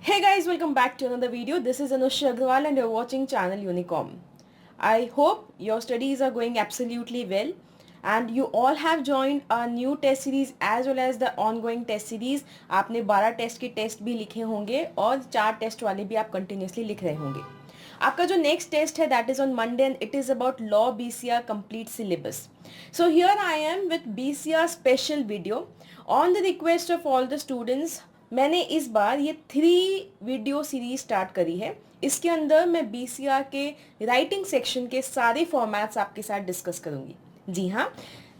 Hey guys, welcome back to another video. This is Anushya Agrawal and you're watching channel Unicom. I hope your studies are going absolutely well and you all have joined a new test series as well as the ongoing test series. आपने 12 test के test भी लिखे होंगे और 4 test वाले भी आप continuously लिख रहे होंगे. आपका जो नेक्स्ट टेस्ट है that is on Monday and it is about law BCR complete syllabus. So here I am with BCR special video on the request of all the students. मैंने इस बार ये 3 वीडियो सीरीज स्टार्ट करी है. इसके अंदर मैं BCR के writing section के सारे फॉर्मेट्स आपके साथ डिस्कस करूंगी. जी हाँ,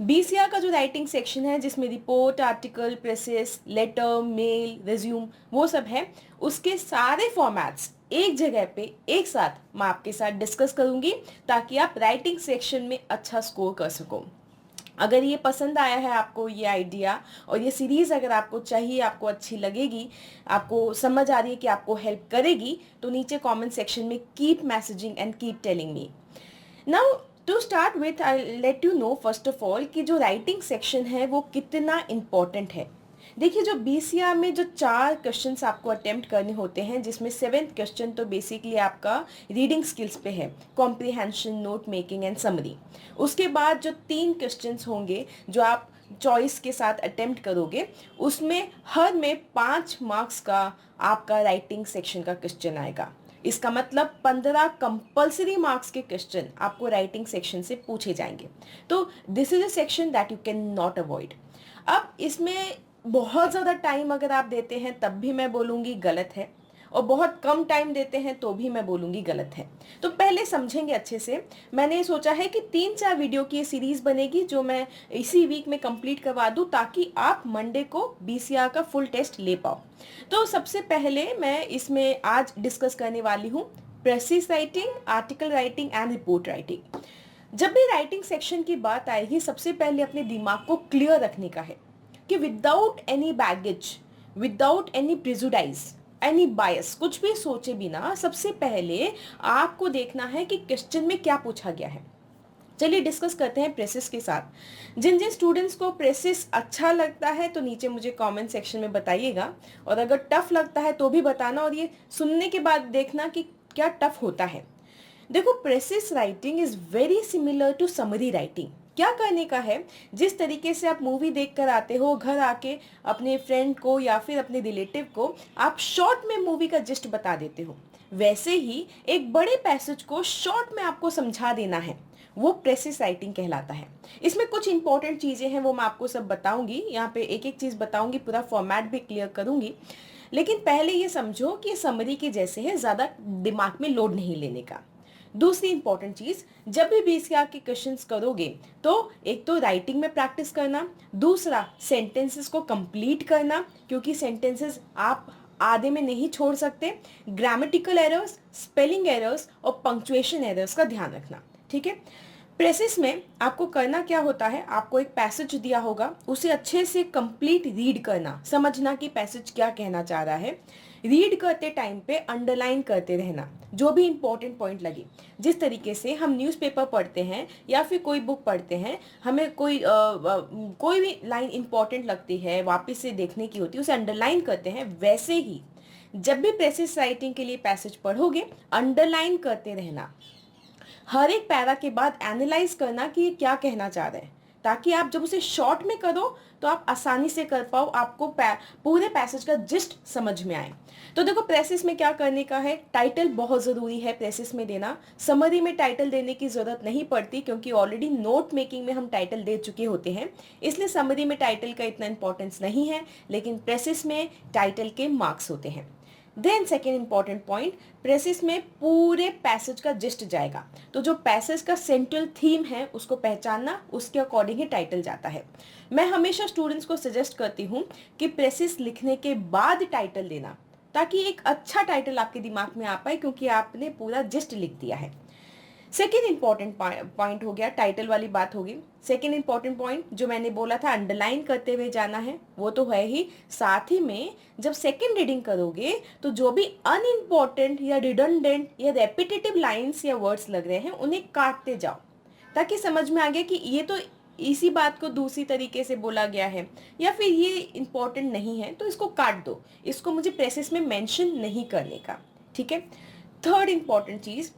बीसीआर का जो राइटिंग सेक्शन है जिसमें report, article, precis, letter, mail, resume वो सब है, उसके सारे फॉर्मेट्स एक जगह पे एक साथ मैं आपके साथ डिस्कस करूंगी ताकि आप राइटिंग सेक्शन में अच्छा स्कोर कर सको. अगर ये पसंद आया है आपको ये आइडिया और ये सीरीज़ अगर आपको चाहिए, आपको अच्छी लगेगी, आपको समझ आ रही है कि आपको हेल्प करेगी, तो नीचे कमेंट सेक्शन में keep messaging and keep telling me. Now to start with I let you know first of all कि जो राइटिंग सेक्शन है वो कितना इम्पॉर्टेंट है. देखिए, जो बीसीआर में जो 4 क्वेश्चंस आपको अटेम्प्ट करने होते हैं जिसमें 7th क्वेश्चन तो बेसिकली आपका रीडिंग स्किल्स पे है, comprehension, note making and summary. उसके बाद जो 3 क्वेश्चंस होंगे जो आप चॉइस के साथ अटेम्प्ट करोगे उसमें हर में 5 मार्क्स का आपका राइटिंग सेक्शन का क्वेश्चन आएगा. इसका मतलब 15 कंपल्सरी मार्क्स के क्वेश्चन आपको राइटिंग सेक्शन से पूछे जाएंगे. तो this is a section that you can not avoid. अब इसमें बहुत ज़्यादा टाइम अगर आप देते हैं तब भी मैं बोलूँगी गलत है, और बहुत कम टाइम देते हैं तो भी मैं बोलूँगी गलत है. तो पहले समझेंगे अच्छे से. मैंने सोचा है कि 3-4 वीडियो की ये सीरीज़ बनेगी जो मैं इसी वीक में कंप्लीट करवा दूँ ताकि आप मंडे को बीसीआर का फुल टेस्ट ले पाओ. तो सबसे पहले मैं इसमें आज डिस्कस करने वाली हूँ precious writing, article writing and report writing. जब भी राइटिंग सेक्शन की बात आएगी सबसे पहले अपने दिमाग को क्लियर रखने का है कि without any baggage, without any prejudice, any बायस, कुछ भी सोचे बिना सबसे पहले आपको देखना है कि क्वेश्चन में क्या पूछा गया है. चलिए डिस्कस करते हैं प्रेसिस के साथ. जिन जिन स्टूडेंट्स को प्रेसिस अच्छा लगता है तो नीचे मुझे कमेंट सेक्शन में बताइएगा, और अगर टफ लगता है तो भी बताना, और ये सुनने के बाद देखना कि क्या टफ होता है. देखो, precious writing is very similar to summary writing. क्या करने का है, जिस तरीके से आप मूवी देख कर आते हो, घर आके अपने फ्रेंड को या फिर अपने रिलेटिव को आप शॉर्ट में मूवी का जिस्ट बता देते हो, वैसे ही एक बड़े पैसेज को शॉर्ट में आपको समझा देना है. वो प्रेसिस राइटिंग कहलाता है. इसमें कुछ इंपॉर्टेंट चीज़ें हैं वो मैं आपको सब बताऊंगी. यहाँ पे एक एक चीज़ बताऊंगी, पूरा फॉर्मेट भी क्लियर करूंगी. लेकिन पहले ये समझो कि समरी के जैसे है, ज़्यादा दिमाग में लोड नहीं लेने का. दूसरी इंपॉर्टेंट चीज़, जब भी बीसीआर के क्वेश्चंस करोगे तो एक तो राइटिंग में प्रैक्टिस करना, दूसरा सेंटेंसेस को कंप्लीट करना क्योंकि सेंटेंसेस आप आधे में नहीं छोड़ सकते. ग्रामेटिकल एरर्स, स्पेलिंग एरर्स और पंक्चुएशन एरर्स का ध्यान रखना. ठीक है. प्रेसिस में आपको करना क्या होता है, आपको एक पैसेज दिया होगा, उसे अच्छे से कंप्लीट रीड करना, समझना कि पैसेज क्या कहना चाह रहा है. रीड करते टाइम पे अंडरलाइन करते रहना जो भी इंपॉर्टेंट पॉइंट लगे. जिस तरीके से हम न्यूज़पेपर पढ़ते हैं या फिर कोई बुक पढ़ते हैं, हमें कोई भी लाइन इंपॉर्टेंट लगती है, वापस से देखने की होती है, उसे अंडरलाइन करते हैं, वैसे ही जब भी प्रेसिस राइटिंग के लिए पैसेज पढ़ोगे अंडरलाइन करते रहना. हर एक पैरा के बाद एनालाइज करना कि ये क्या कहना चाह रहे हैं, ताकि आप जब उसे शॉर्ट में करो तो आप आसानी से कर पाओ, आपको पूरे पैसेज का जिस्ट समझ में आए. तो देखो, प्रेसिस में क्या करने का है, टाइटल बहुत ज़रूरी है प्रेसिस में देना. समरी में टाइटल देने की ज़रूरत नहीं पड़ती क्योंकि ऑलरेडी नोट मेकिंग में हम टाइटल दे चुके होते हैं, इसलिए समरी में टाइटल का इतना इंपॉर्टेंस नहीं है. लेकिन प्रेसिस में टाइटल के मार्क्स होते हैं. Then second important point, precis में पूरे पैसेज का जिस्ट जाएगा. तो जो पैसेज का सेंट्रल थीम है उसको पहचानना, उसके अकॉर्डिंग ही टाइटल जाता है. मैं हमेशा स्टूडेंट्स को सजेस्ट करती हूँ कि प्रेसिस लिखने के बाद टाइटल देना, ताकि एक अच्छा टाइटल आपके दिमाग में आ पाए क्योंकि आपने पूरा जिस्ट लिख दिया है. सेकेंड इंपॉर्टेंट पॉइंट हो गया, टाइटल वाली बात होगी. सेकेंड इंपॉर्टेंट पॉइंट जो मैंने बोला था अंडरलाइन करते हुए जाना है, वो तो है ही. साथ ही में जब सेकेंड रीडिंग करोगे तो जो भी अनइम्पॉर्टेंट या रिडंडेंट या रेपिटेटिव लाइंस या वर्ड्स लग रहे हैं उन्हें काटते जाओ, ताकि समझ में आ गया कि ये तो इसी बात को दूसरी तरीके से बोला गया है, या फिर ये इम्पोर्टेंट नहीं है तो इसको काट दो, इसको मुझे प्रेसेस में मेंशन नहीं करने का, ठीक है। थर्ड इम्पॉर्टेंट चीज़,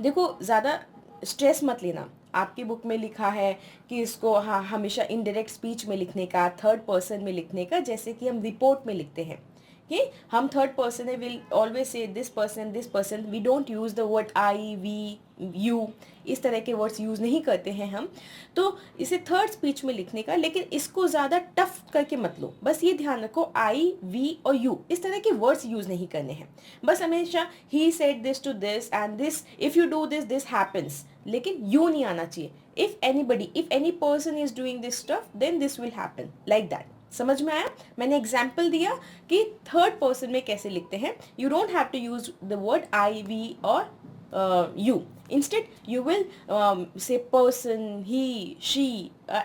देखो ज़्यादा स्ट्रेस मत लेना। आपकी बुक में लिखा है कि इसको हाँ हमेशा इनडायरेक्ट स्पीच में लिखने का, थर्ड पर्सन में लिखने का, जैसे कि हम रिपोर्ट में लिखते हैं कि हम थर्ड पर्सन है, will always say this person, we don't use the word I, we, you, इस तरह के वर्ड्स यूज़ नहीं करते हैं हम। तो इसे थर्ड स्पीच में लिखने का, लेकिन इसको ज़्यादा टफ करके मत लो। बस ये ध्यान रखो आई, वी और यू इस तरह के वर्ड्स यूज़ नहीं करने हैं। बस हमेशा ही said this to this and this, if you do this this happens, लेकिन यू नहीं आना चाहिए। If any person is doing this stuff then this will happen, like that. समझ में आया? मैंने एग्जाम्पल दिया कि थर्ड पर्सन में कैसे लिखते हैं। You don't have to use the word I, we और you. Instead, you will say person, he, she,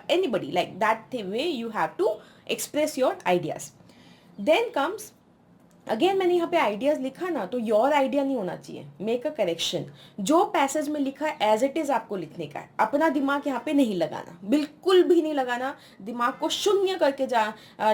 anybody, like that way you have to express your ideas. Then comes, again मैंने यहाँ पे ideas लिखा ना, तो your idea नहीं होना चाहिए, मेक अ करेक्शन। जो पैसेज में लिखा है एज इट इज़ आपको लिखने का है, अपना दिमाग यहाँ पे नहीं लगाना, बिल्कुल भी नहीं लगाना, दिमाग को शून्य करके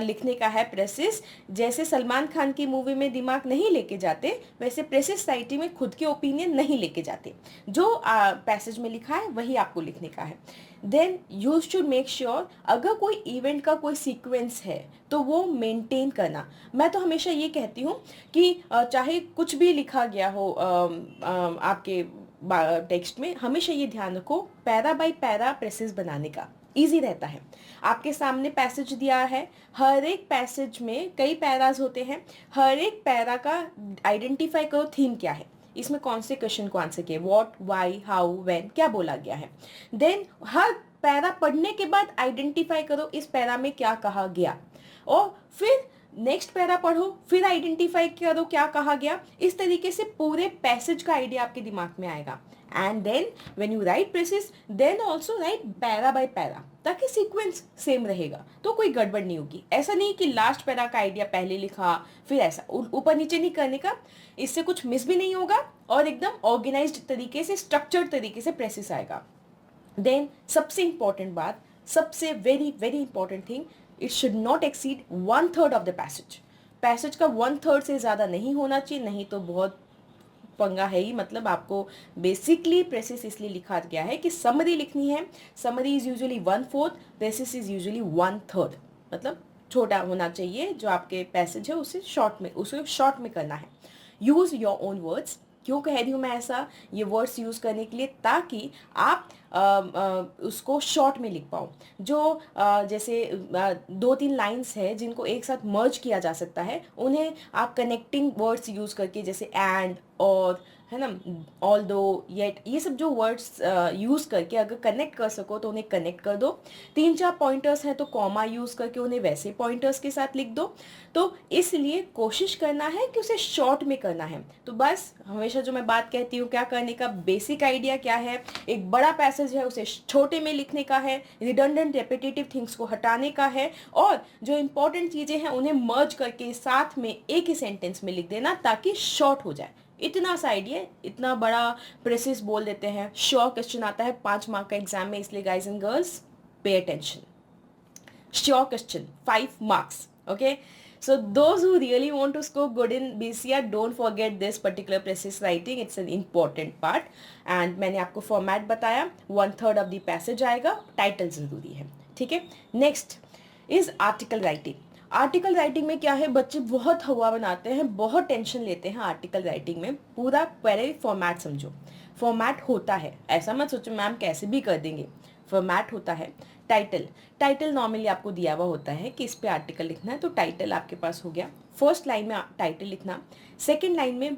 लिखने का है प्रेसेस। जैसे सलमान खान की मूवी में दिमाग नहीं लेके जाते, वैसे प्रेसेस सोसाइटी में खुद के ओपिनियन नहीं लेके जाते। जो पैसेज में लिखा है वही आपको लिखने का है। Then you should make sure, अगर कोई इवेंट का कोई सीक्वेंस है तो वो मेंटेन करना। मैं तो हमेशा ये कहती हूँ कि चाहे कुछ भी लिखा गया हो आपके टेक्स्ट में, हमेशा ये ध्यान रखो पैरा बाय पैरा प्रेसेस बनाने का ईजी रहता है। आपके सामने पैसेज दिया है, हर एक पैसेज में कई पैराज होते हैं, हर एक पैरा का आइडेंटिफाई करो थीम क्या है, इसमें कौन से क्वेश्चन को आंसर किए, व्हाट, व्हाई, हाउ, व्हेन, क्या बोला गया है। देन हर पैरा पढ़ने के बाद आइडेंटिफाई करो इस पैरा में क्या कहा गया, और फिर नेक्स्ट पैरा पढ़ो, फिर आइडेंटिफाई करो क्या कहा गया। इस तरीके से पूरे पैसेज का आइडिया आपके दिमाग में आएगा। And then when you write precis, then also write para by para, ताकि सीक्वेंस सेम रहेगा, तो कोई गड़बड़ नहीं होगी। ऐसा नहीं कि लास्ट पैरा का आइडिया पहले लिखा फिर ऐसा, ऊपर नीचे नहीं करने का, इससे कुछ मिस भी नहीं होगा और एकदम ऑर्गेनाइज्ड तरीके से, स्ट्रक्चर्ड तरीके से प्रेसेस आएगा। देन सबसे इंपॉर्टेंट बात, सबसे very very important thing, it should not exceed 1/3 of the passage. Passage का 1/3 से ज़्यादा नहीं होना चाहिए, नहीं तो बहुत पंगा है ही। मतलब आपको बेसिकली प्रेसेस इसलिए लिखा गया है कि समरी लिखनी है, summary is usually 1/4, presses is usually 1/3, मतलब छोटा होना चाहिए। जो आपके पैसेज है उसे शॉर्ट में करना है। Use your own words. क्यों कह रही हूँ मैं ऐसा, ये वर्ड्स यूज़ करने के लिए, ताकि आप उसको शॉर्ट में लिख पाओ। जो जैसे 2-3 लाइंस है जिनको एक साथ मर्ज किया जा सकता है, उन्हें आप कनेक्टिंग वर्ड्स यूज़ करके, जैसे एंड, और, है ना, ऑल दो, येट, ये सब जो वर्ड्स यूज़ करके अगर कनेक्ट कर सको तो उन्हें कनेक्ट कर दो। 3-4 पॉइंटर्स हैं तो कॉमा यूज़ करके उन्हें वैसे पॉइंटर्स के साथ लिख दो। तो इसलिए कोशिश करना है कि उसे शॉर्ट में करना है। तो बस हमेशा जो मैं बात कहती हूँ, क्या करने का बेसिक आइडिया क्या है, एक बड़ा पैसेज है उसे छोटे में लिखने का है, रिडंडेंट रेपिटेटिव थिंग्स को हटाने का है, और जो इंपॉर्टेंट चीज़ें हैं उन्हें मर्ज करके साथ में एक ही सेंटेंस में लिख देना ताकि शॉर्ट हो जाए। इतना सा आइडिया, इतना बड़ा प्रेसेस बोल देते हैं। श्योर क्वेश्चन आता है 5 मार्क का एग्जाम में, इसलिए guys and girls pay attention. Sure question 5 marks, okay? So those who really want to score good in BCR, don't forget this particular precis writing. It's an important part. And मैंने आपको format बताया, 1/3 of the passage आएगा, title ज़रूरी है, ठीक है। Next is article writing. Article writing में क्या है, बच्चे बहुत हवा बनाते हैं, बहुत टेंशन लेते हैं आर्टिकल राइटिंग में। पूरा पहले फॉर्मेट समझो, फॉर्मेट होता है, ऐसा मत सोचो मैम कैसे भी कर देंगे। फॉर्मेट होता है। टाइटल नॉर्मली आपको दिया हुआ होता है कि इस पे आर्टिकल लिखना है, तो टाइटल आपके पास हो गया। फर्स्ट लाइन में टाइटल लिखना, सेकंड लाइन में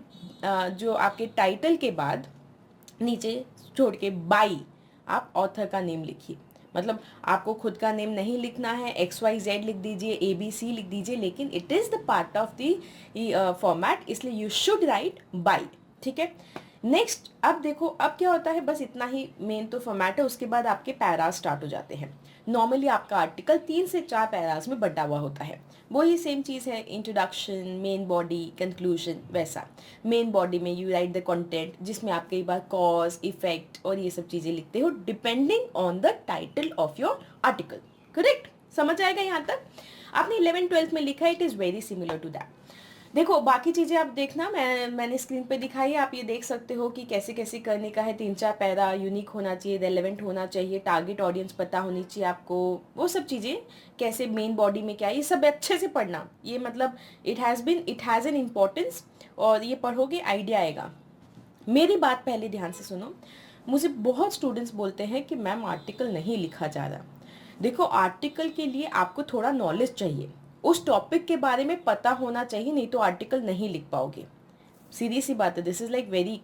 जो आपके टाइटल के बाद नीचे छोड़ के बाई आप ऑथर का नेम लिखिए। मतलब आपको खुद का नेम नहीं लिखना है, XYZ लिख दीजिए, ABC लिख दीजिए, लेकिन it is the part of the format, इसलिए यू शुड राइट बाई, ठीक है। नेक्स्ट, अब देखो अब क्या होता है, बस इतना ही मेन तो फॉर्मेट है, उसके बाद आपके पैराज स्टार्ट हो जाते हैं। नॉर्मली आपका आर्टिकल 3 से 4 पैराग्राफ्स में बटा हुआ होता है। वही सेम चीज़ है, इंट्रोडक्शन, मेन बॉडी, कंक्लूजन, वैसा। मेन बॉडी में यू राइट द कंटेंट, जिसमें आप कई बार कॉज, इफेक्ट और ये सब चीज़ें लिखते हो depending on the title of your article. Correct? समझ आएगा यहाँ तक? आपने 11th-12th में लिखा है, it is very similar to that. देखो बाकी चीज़ें आप देखना, मैंने स्क्रीन पे दिखाई है, आप ये देख सकते हो कि कैसे कैसे करने का है। 3-4 पैरा, यूनिक होना चाहिए, रेलेवेंट होना चाहिए, टारगेट ऑडियंस पता होनी चाहिए आपको, वो सब चीज़ें, कैसे मेन बॉडी में क्या है, ये सब अच्छे से पढ़ना। ये मतलब इट हैज़ एन इम्पोर्टेंस, और ये पढ़ोगे आइडिया आएगा। मेरी बात पहले ध्यान से सुनो। मुझे बहुत स्टूडेंट्स बोलते हैं कि मैम आर्टिकल नहीं लिखा जा रहा। देखो आर्टिकल के लिए आपको थोड़ा नॉलेज चाहिए, उस टॉपिक के बारे में पता होना चाहिए, नहीं तो आर्टिकल नहीं लिख पाओगे। सीधी सी बात है, this is like very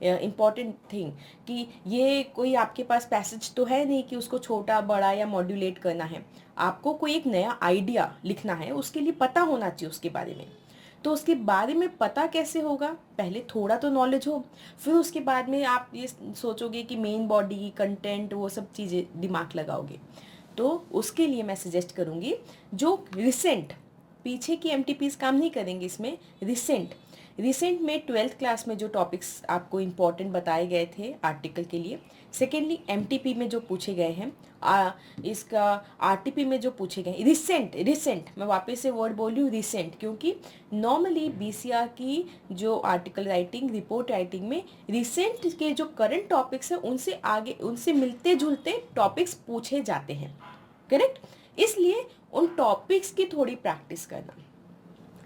important thing, कि ये कोई आपके पास पैसेज तो है नहीं कि उसको छोटा बड़ा या मॉड्यूलेट करना है। आपको कोई एक नया आइडिया लिखना है, उसके लिए पता होना चाहिए उसके बारे में। तो उसके बारे में पता कैसे होगा? पहले थोड़ा तो नॉलेज हो, फिर उसके बाद में आप ये सोचोगे कि मेन बॉडी, कंटेंट, वो सब चीज़ें दिमाग लगाओगे। तो उसके लिए मैं सजेस्ट करूँगी जो रिसेंट, पीछे की एमटीपीज काम नहीं करेंगे इसमें, रिसेंट में 12th क्लास में जो टॉपिक्स आपको इम्पॉर्टेंट बताए गए थे आर्टिकल के लिए, सेकेंडली एमटीपी में जो पूछे गए हैं, इसका आरटीपी में जो पूछे गए, रिसेंट मैं वापस से वर्ड बोल रही हूँ रिसेंट, क्योंकि नॉर्मली बीसीआर की जो आर्टिकल राइटिंग, रिपोर्ट राइटिंग में रिसेंट के जो करंट टॉपिक्स हैं उनसे आगे, उनसे मिलते जुलते टॉपिक्स पूछे जाते हैं। करेक्ट? इसलिए उन टॉपिक्स की थोड़ी प्रैक्टिस करना।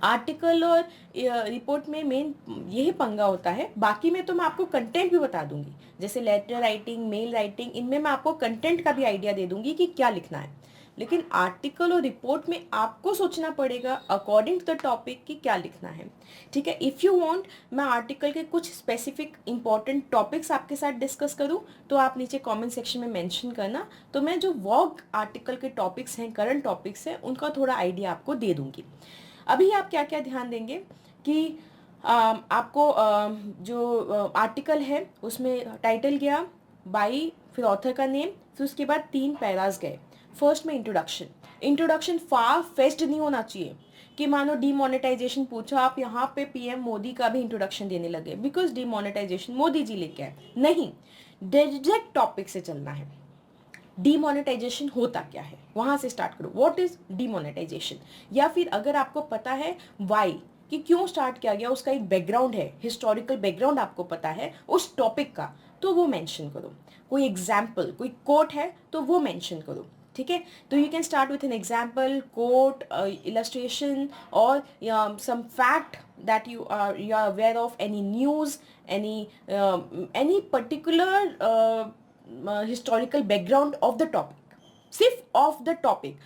आर्टिकल और रिपोर्ट में मेन यही पंगा होता है, बाकी में तो मैं आपको कंटेंट भी बता दूंगी, जैसे लेटर राइटिंग, मेल राइटिंग, इनमें मैं आपको कंटेंट का भी आइडिया दे दूंगी कि क्या लिखना है। लेकिन आर्टिकल और रिपोर्ट में आपको सोचना पड़ेगा अकॉर्डिंग टू द टॉपिक कि क्या लिखना है। ठीक है? इफ़ यू वांट मैं आर्टिकल के कुछ स्पेसिफिक इंपॉर्टेंट टॉपिक्स आपके साथ डिस्कस करूं, तो आप नीचे कमेंट सेक्शन में मेंशन करना, तो मैं जो वॉग आर्टिकल के टॉपिक्स हैं, करंट टॉपिक्स हैं, उनका थोड़ा आइडिया आपको दे दूंगी। अभी आप क्या क्या ध्यान देंगे कि आपको जो आर्टिकल है उसमें टाइटल गया, बाई, फिर ऑथर का नेम, फिर उसके बाद 3 पैरास गए। फर्स्ट में इंट्रोडक्शन फार फेस्ट नहीं होना चाहिए कि मानो डीमोनेटाइजेशन पूछा, आप यहाँ पे पीएम मोदी का भी इंट्रोडक्शन देने लगे बिकॉज डीमोनेटाइजेशन मोदी जी लेके आए। नहीं, डायरेक्ट टॉपिक से चलना है। डीमोनेटाइजेशन होता क्या है, वहां से स्टार्ट करो, व्हाट इज डीमोनेटाइजेशन, या फिर अगर आपको पता है वाई, कि क्यों स्टार्ट किया गया, उसका एक बैकग्राउंड है, हिस्टोरिकल बैकग्राउंड आपको पता है उस टॉपिक का, तो वो मेंशन करो। कोई एग्जाम्पल, कोई कोट है तो वो मेंशन करो। ठीक है? तो you can start with an example, quote, illustration, और some fact that you are aware of, any news, any particular historical background of the topic, सिर्फ ऑफ द टॉपिक।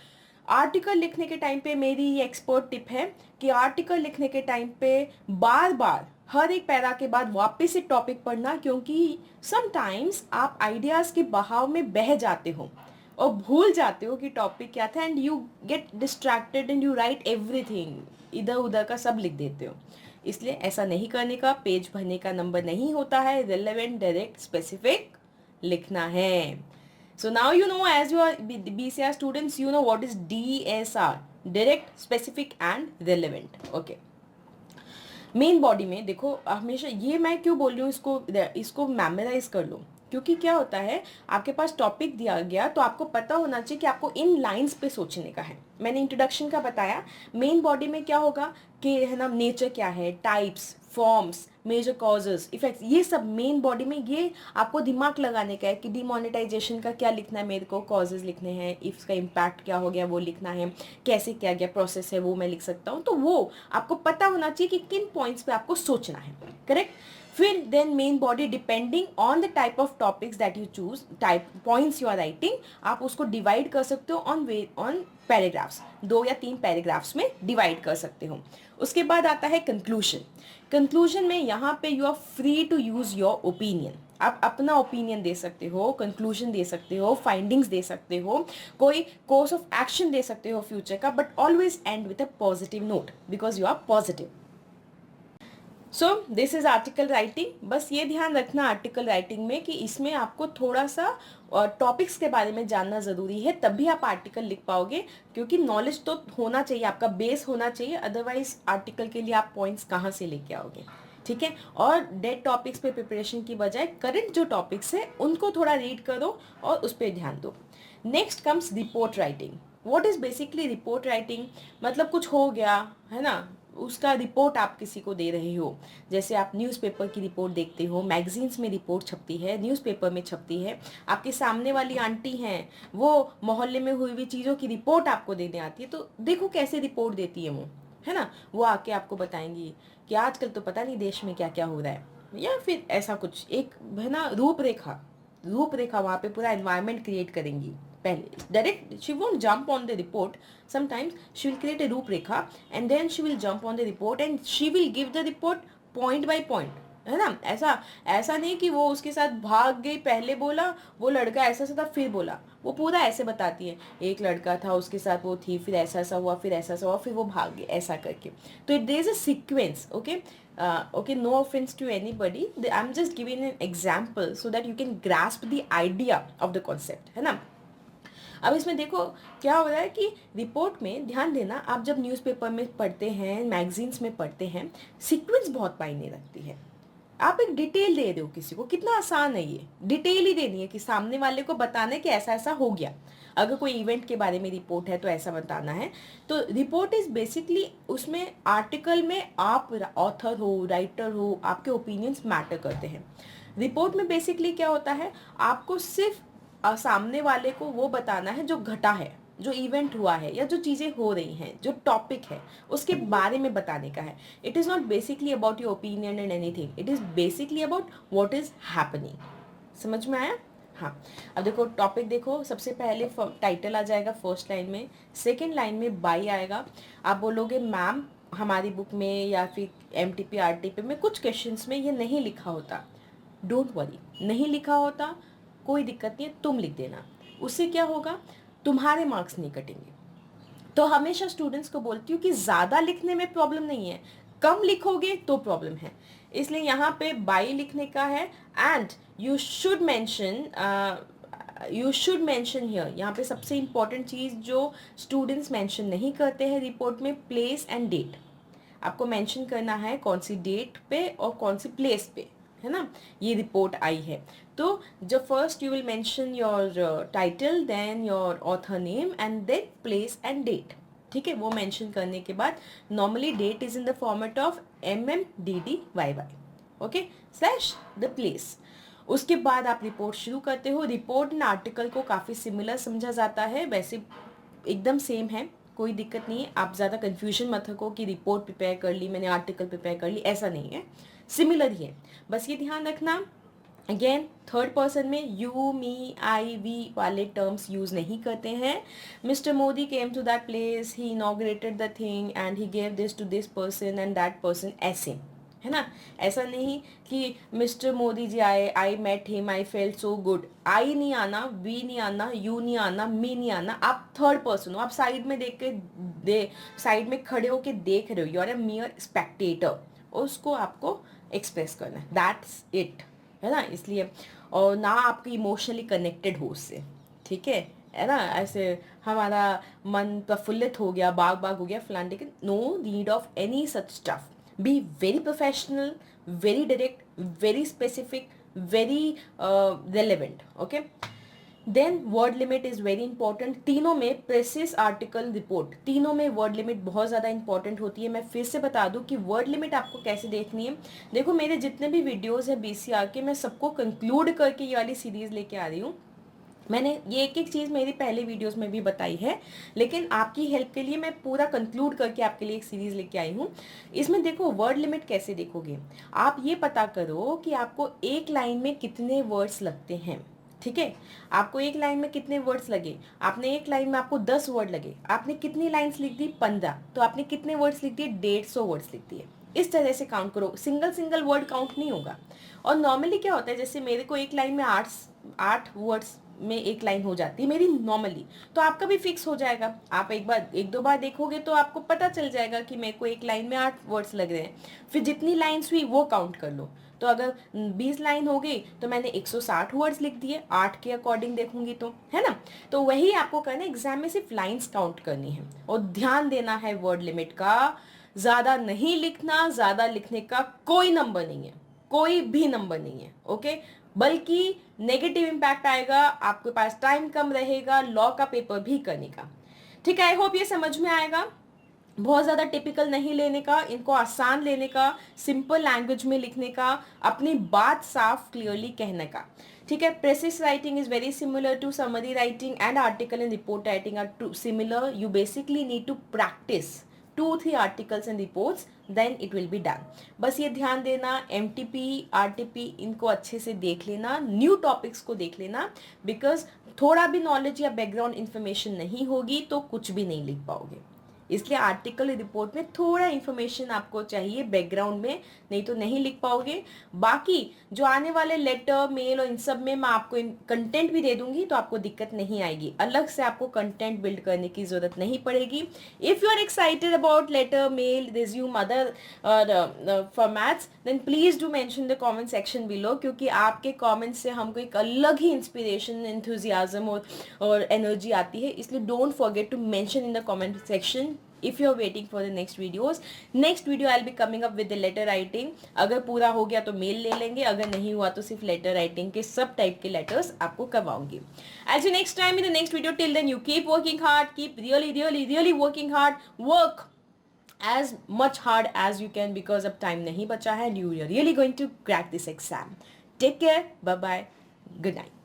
आर्टिकल लिखने के टाइम पे मेरी ये एक्सपर्ट टिप है कि article लिखने के टाइम पे बार बार हर एक पैरा के बाद वापस से टॉपिक पढ़ना, क्योंकि समटाइम्स आप आइडियाज़ के बहाव में बह जाते हो और भूल जाते हो कि टॉपिक क्या था, and you get distracted and you right everything, इधर उधर का सब लिख देते हो। इसलिए ऐसा नहीं करने का, पेज भरने का नंबर नहीं होता है, रिलेवेंट, डायरेक्ट, स्पेसिफिक लिखना है। So now you know, as you are BCR students, you know what is DSR, direct, specific and relevant. Okay. Main body में देखो, हमेशा ये मैं क्यों बोल रही हूँ, इसको मेमोराइज कर लो, क्योंकि क्या होता है, आपके पास टॉपिक दिया गया तो आपको पता होना चाहिए कि आपको इन लाइंस पे सोचने का है। मैंने इंट्रोडक्शन का बताया, मेन बॉडी में क्या होगा कि है ना, नेचर क्या है, types, forms, major causes, effects, ये सब मेन बॉडी में ये आपको दिमाग लगाने का है कि डिमोनेटाइजेशन का क्या लिखना है मेरे को, कॉजेज लिखने हैं, इसका इम्पैक्ट क्या हो गया वो लिखना है, कैसे क्या गया प्रोसेस है वो मैं लिख सकता हूँ। तो वो आपको पता होना चाहिए कि किन पॉइंट्स पे आपको सोचना है। करेक्ट? फिर then main body, depending on the type of topics that you choose, type points you are writing, आप उसको डिवाइड कर सकते हो ऑन पैराग्राफ्स, 2 या 3 पैराग्राफ्स में डिवाइड कर सकते हो। उसके बाद आता है कंक्लूजन में यहाँ पे you are free to use your opinion, आप अपना ओपिनियन दे सकते हो, कंक्लूजन दे सकते हो, फाइंडिंग्स दे सकते हो, कोई कोर्स ऑफ एक्शन दे सकते हो फ्यूचर का, but always end with a positive note because you are positive. So this is article writing. बस ये ध्यान रखना आर्टिकल राइटिंग में कि इसमें आपको थोड़ा सा टॉपिक्स के बारे में जानना ज़रूरी है, तभी आप आर्टिकल लिख पाओगे, क्योंकि नॉलेज तो होना चाहिए, आपका बेस होना चाहिए, अदरवाइज आर्टिकल के लिए आप पॉइंट्स कहाँ से लेके आओगे, ठीक है। और डेड टॉपिक्स पे प्रिपरेशन की बजाय करंट जो टॉपिक्स है उनको थोड़ा रीड करो और उस पर ध्यान दो। Next comes report writing. What is basically report writing? मतलब कुछ हो गया है ना, उसका रिपोर्ट आप किसी को दे रहे हो। जैसे आप न्यूज़पेपर की रिपोर्ट देखते हो, मैगजीन्स में रिपोर्ट छपती है, न्यूज़पेपर में छपती है, आपके सामने वाली आंटी हैं, वो मोहल्ले में हुई हुई चीज़ों की रिपोर्ट आपको देने आती है, तो देखो कैसे रिपोर्ट देती है वो, है ना। वो आके आपको बताएंगी कि आजकल तो पता नहीं देश में क्या क्या हो रहा है, या फिर ऐसा कुछ एक है ना रूपरेखा, रूपरेखा वहाँ पे पूरा एनवायरनमेंट क्रिएट करेंगी। पहले direct she won't jump on the report, sometimes she will create a रूपरेखा and then she will jump on the report and she will give the report point by point, है ना। ऐसा ऐसा नहीं कि वो उसके साथ भाग गई, पहले बोला वो लड़का ऐसा सा था फिर बोला, वो पूरा ऐसे बताती है, एक लड़का था उसके साथ वो थी, फिर ऐसा ऐसा हुआ, फिर ऐसा ऐसा हुआ, फिर वो भाग गए, ऐसा करके। तो there is a sequence, okay. Okay, no offense to anybody, I'm just giving an example so that you can grasp the idea of the concept, है ना। अब इसमें देखो क्या हो रहा है कि रिपोर्ट में ध्यान देना, आप जब न्यूज़पेपर में पढ़ते हैं, मैगजीन्स में पढ़ते हैं, सीक्वेंस बहुत मायने रखती है। आप एक डिटेल दे रहे हो किसी को, कितना आसान है ये, डिटेल ही देनी है कि सामने वाले को बताना है कि ऐसा ऐसा हो गया। अगर कोई इवेंट के बारे में रिपोर्ट है तो ऐसा बताना है। तो रिपोर्ट इज बेसिकली, उसमें आर्टिकल में आप ऑथर हो, राइटर हो, आपके ओपिनियंस मैटर करते हैं। रिपोर्ट में बेसिकली क्या होता है, आपको सिर्फ सामने वाले को वो बताना है जो घटा है, जो इवेंट हुआ है, या जो चीज़ें हो रही हैं, जो टॉपिक है उसके बारे में बताने का है। It is not basically about your opinion and anything, it is basically about what is happening. समझ में आया? हाँ। अब देखो टॉपिक देखो, सबसे पहले टाइटल आ जाएगा फर्स्ट लाइन में, सेकेंड लाइन में बाई आएगा। आप बोलोगे मैम हमारी बुक में या फिर MTP RTP में कुछ क्वेश्चंस में ये नहीं लिखा होता। डोंट वरी, नहीं लिखा होता कोई दिक्कत नहीं है, तुम लिख देना, उससे क्या होगा, तुम्हारे मार्क्स नहीं कटेंगे। तो हमेशा स्टूडेंट्स को बोलती हूँ कि ज़्यादा लिखने में प्रॉब्लम नहीं है, कम लिखोगे तो प्रॉब्लम है। इसलिए यहाँ पे बाई लिखने का है, and you should mention here, यहाँ पे सबसे इंपॉर्टेंट चीज़ जो स्टूडेंट्स मेंशन नहीं करते हैं रिपोर्ट में, प्लेस एंड डेट। आपको मेंशन करना है कौन सी डेट पे और कौन सी प्लेस पे, है ना, ये रिपोर्ट आई है। तो जो first you will mention your title, then your author name and then place and date, ठीक है। वो मेंशन करने के बाद normally date is in the format of MMDDYY, okay, slash the place. उसके बाद आप रिपोर्ट शुरू करते हो। रिपोर्ट एंड आर्टिकल को काफ़ी सिमिलर समझा जाता है, वैसे एकदम सेम है, कोई दिक्कत नहीं है। आप ज़्यादा कन्फ्यूजन मत रखो कि रिपोर्ट प्रिपेयर कर ली मैंने, आर्टिकल प्रिपेयर कर ली, ऐसा नहीं है, सिमिलर ही है। बस ये ध्यान रखना, अगेन थर्ड पर्सन में यू, मी, आई, वी वाले टर्म्स यूज़ नहीं करते हैं। Mister Modi came to that place, he inaugurated the thing and he gave this to this person and that person, ऐसे, है ना। ऐसा नहीं कि मिस्टर मोदी जी आए, I met him, I felt so good, I नहीं आना, वी नहीं आना, यू नहीं आना, मी नहीं आना, आप थर्ड पर्सन हो, आप साइड में देख के साइड में खड़े होके देख रहे हो, you are a mere spectator, उसको आपको एक्सप्रेस करना है, दैट्स इट, है ना। इसलिए, और ना आपकी इमोशनली कनेक्टेड हो उससे, ठीक है ना। ऐसे हमारा मन प्रफुल्लित हो गया, बाग बाग हो गया फलान, लेकिन no need of any such stuff. Be very professional, very direct, very specific, very relevant, okay. Then word limit is very important। तीनों में प्रेसिस, आर्टिकल, रिपोर्ट, तीनों में वर्ड लिमिट बहुत ज़्यादा इंपॉर्टेंट होती है। मैं फिर से बता दूं कि वर्ड लिमिट आपको कैसे देखनी है। देखो मेरे जितने भी वीडियोस हैं BCR के, मैं सबको कंक्लूड करके ये वाली सीरीज़ लेके आ रही हूँ। मैंने ये एक एक चीज़ मेरी पहले वीडियोस में भी बताई है, लेकिन आपकी हेल्प के लिए मैं पूरा कंक्लूड करके आपके लिए एक सीरीज़ लेके आई हूँ। इसमें देखो वर्ड लिमिट कैसे देखोगे, आप ये पता करो कि आपको एक लाइन में कितने वर्ड्स लगते हैं, ठीक है। आपको एक लाइन में कितने वर्ड्स लगे, आपने एक लाइन में आपको 10 वर्ड लगे, आपने कितनी लाइन्स लिख दी, 15, तो आपने कितने वर्ड्स लिख दिए, 150 वर्ड्स लिख दिए। इस तरह से काउंट करो, सिंगल वर्ड काउंट नहीं होगा। और नॉर्मली क्या होता है, जैसे मेरे को एक लाइन में आठ वर्ड्स में एक लाइन हो जाती है मेरी नॉर्मली, तो आपका भी फिक्स हो जाएगा। आप एक दो बार देखोगे तो आपको पता चल जाएगा कि मेरे को एक लाइन में 8 वर्ड्स लग रहे हैं। फिर जितनी लाइन्स हुई वो काउंट कर लो। तो अगर 20 लाइन हो गई तो मैंने 160 वर्ड्स लिख दिए, 8 के अकॉर्डिंग देखूंगी तो, है ना। तो वही आपको करना है, एग्जाम में सिर्फ लाइन्स काउंट करनी है और ध्यान देना है वर्ड लिमिट का। ज़्यादा नहीं लिखना, ज़्यादा लिखने का कोई नंबर नहीं है, कोई भी नंबर नहीं है, ओके। बल्कि नेगेटिव इम्पैक्ट आएगा, आपके पास टाइम कम रहेगा लॉ का पेपर भी करने का। ठीक है, आई होप ये समझ में आएगा। बहुत ज़्यादा टिपिकल नहीं लेने का, इनको आसान लेने का, सिंपल लैंग्वेज में लिखने का, अपनी बात साफ क्लियरली कहने का। ठीक है, precis writing is very similar to summary writing and article and report writing are too similar. You basically need to practise 2-3 articles and reports, then it will be done. बस ये ध्यान देना, एमटीपी आरटीपी इनको अच्छे से देख लेना, new topics को देख लेना, बिकॉज थोड़ा भी नॉलेज या बैकग्राउंड इन्फॉर्मेशन नहीं होगी तो कुछ भी नहीं लिख पाओगे। इसलिए आर्टिकल रिपोर्ट में थोड़ा इन्फॉर्मेशन आपको चाहिए बैकग्राउंड में, नहीं तो नहीं लिख पाओगे। बाकी जो आने वाले लेटर मेल और इन सब में मैं आपको कंटेंट भी दे दूंगी, तो आपको दिक्कत नहीं आएगी, अलग से आपको कंटेंट बिल्ड करने की जरूरत नहीं पड़ेगी। If you are excited about letter mail resume other formats, then please do mention the comment section below, क्योंकि आपके कमेंट्स से हमको एक अलग ही इंस्पिरेशन, एंथुजियाज्म और एनर्जी आती है। इसलिए don't forget to mention in the comment section if you're waiting for the next videos. Next video I'll be coming up with the letter writing. अगर पूरा हो गया तो मेल ले लेंगे, अगर नहीं हुआ तो सिर्फ लेटर राइटिंग के सब टाइप के लेटर्स आपको करवाऊंगी। I'll see you next time in the next video. Till then you keep working hard, keep really working hard, work as much hard as you can, because अब time नहीं बचा है and you are really going to crack this exam. Take care, bye bye, good night.